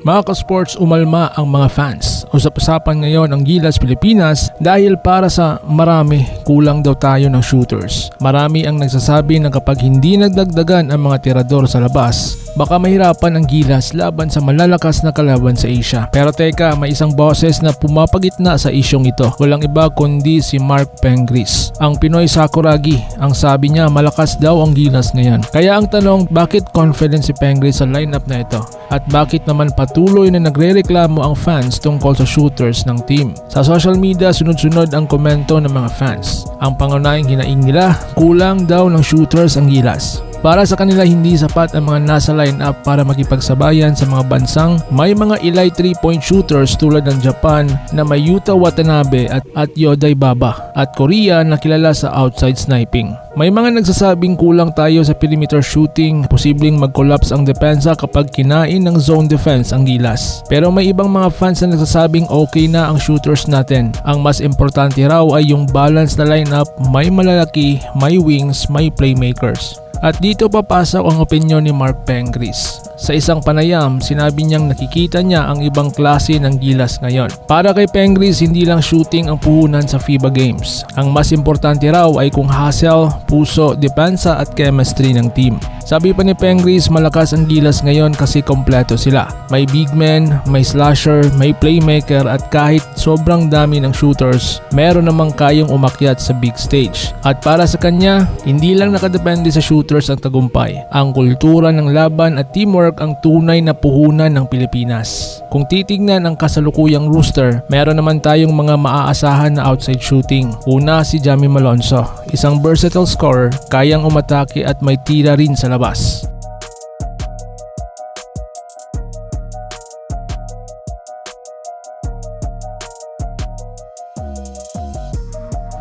Mga ka-sports, umalma ang mga fans. Usap-usapan ngayon ang Gilas Pilipinas dahil para sa marami, kulang daw tayo ng shooters. Marami ang nagsasabi na kapag hindi nagdagdagan ang mga tirador sa labas, baka mahirapan ang Gilas laban sa malalakas na kalaban sa Asia. Pero teka, may isang boses na pumapagitna sa isyong ito. Walang iba kundi si Mark Pengris, ang Pinoy Sakuragi. Ang sabi niya, malakas daw ang Gilas ngayon. Kaya ang tanong, bakit confident si Pengris sa lineup na ito? At bakit naman patuloy na nagrereklamo ang fans tungkol sa shooters ng team? Sa social media, sunod-sunod ang komento ng mga fans. Ang pangunahing hinaing nila, kulang daw ng shooters ang Gilas. Para sa kanila, hindi sapat ang mga nasa lineup para makipagsabayan sa mga bansang may mga elite 3-point shooters tulad ng Japan na may Yuta Watanabe at Yodai Baba at Korea na kilala sa outside sniping. May mga nagsasabing kulang tayo sa perimeter shooting, posibleng mag-collapse ang depensa kapag kinain ng zone defense ang Gilas. Pero may ibang mga fans na nagsasabing okay na ang shooters natin. Ang mas importante raw ay yung balance na lineup, may malalaki, may wings, may playmakers. At dito papasok ang opinyon ni Mark Pengris. Sa isang panayam, sinabi niyang nakikita niya ang ibang klase ng Gilas ngayon. Para kay Pengris, hindi lang shooting ang puhunan sa FIBA Games. Ang mas importante raw ay kung hustle, puso, depensa at chemistry ng team. Sabi pa ni Pengris, malakas ang Gilas ngayon kasi kompleto sila. May big man, may slasher, may playmaker at kahit sobrang dami ng shooters, meron namang kayang umakyat sa big stage. At para sa kanya, hindi lang nakadepende sa shooters ang tagumpay. Ang kultura ng laban at teamwork ang tunay na puhunan ng Pilipinas. Kung titignan ang kasalukuyang roster, meron naman tayong mga maaasahan na outside shooting. Una si Jamie Malonzo, isang versatile scorer, kayang umatake at may tira rin sa labas.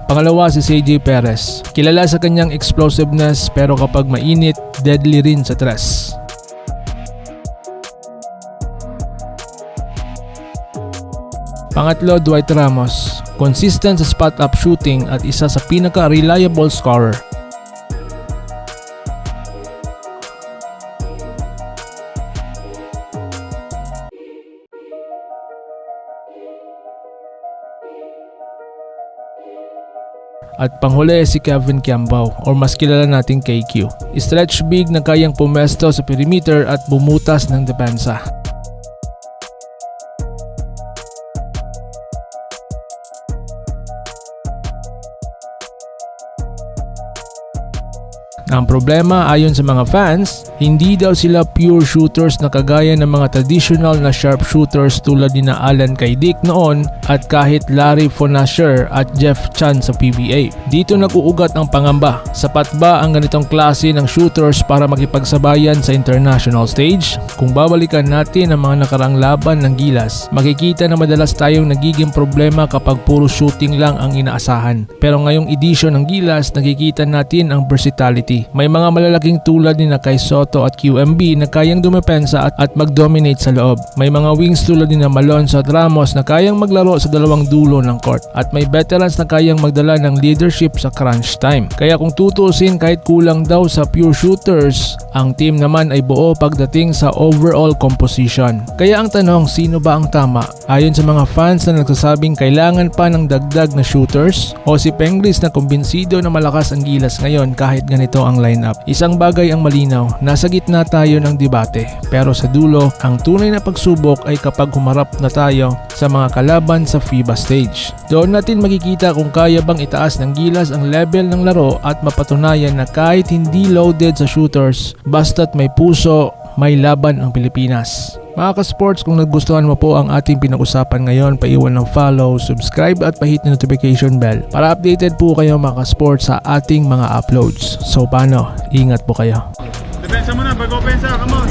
Pangalawa si CJ Perez. Kilala sa kanyang explosiveness pero kapag mainit, deadly rin sa tres. Pangatlo, Dwight Ramos. Consistent sa spot-up shooting at isa sa pinaka-reliable scorer. At panghuli si Kevin Kiambao or mas kilala nating KQ. Stretch big na kayang pumesto sa perimeter at bumutas ng depensa. Ang problema ayon sa mga fans, hindi daw sila pure shooters na kagaya ng mga traditional na sharpshooters tulad ni na Alan Kaydik noon at kahit Larry Fonasher at Jeff Chan sa PBA. Dito nag-uugat ang pangamba. Sapat ba ang ganitong klase ng shooters para makipagsabayan sa international stage? Kung babalikan natin ang mga nakarang laban ng Gilas, makikita na madalas tayong nagiging problema kapag puro shooting lang ang inaasahan. Pero ngayong edition ng Gilas, nakikita natin ang versatility. May mga malalaking tulad ni na Kai Soto at QMB na kayang dumepensa at mag-dominate sa loob. May mga wings tulad ni na Malonzo at Ramos na kayang maglaro sa dalawang dulo ng court. At may veterans na kayang magdala ng leadership sa crunch time. Kaya kung tutusin, kahit kulang daw sa pure shooters, ang team naman ay buo pagdating sa overall composition. Kaya ang tanong, sino ba ang tama? Ayon sa mga fans na nagsasabing kailangan pa ng dagdag na shooters, o si Pengris na kumbinsido na malakas ang Gilas ngayon kahit ganito ang lineup. Isang bagay ang malinaw, nasa gitna tayo ng debate. Pero sa dulo, ang tunay na pagsubok ay kapag humarap na tayo sa mga kalaban sa FIBA stage. Doon natin makikita kung kaya bang itaas ng Gilas ang level ng laro at mapatunayan na kahit hindi loaded sa shooters, basta't may puso, may laban ang Pilipinas. Mga ka-sports, kung nagustuhan mo po ang ating pinag-usapan ngayon, paiwan ng follow, subscribe at pahit na notification bell para updated po kayo mga ka-sports sa ating mga uploads. So paano? Ingat po kayo. Depensa mo na, pag-opensa, come on!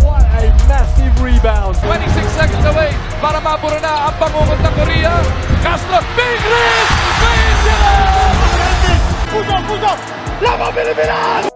What a massive rebound! 26 seconds away para mabura na ang pangungot ng Korea. Castro, big lead! Puso! Laban Pilipinas!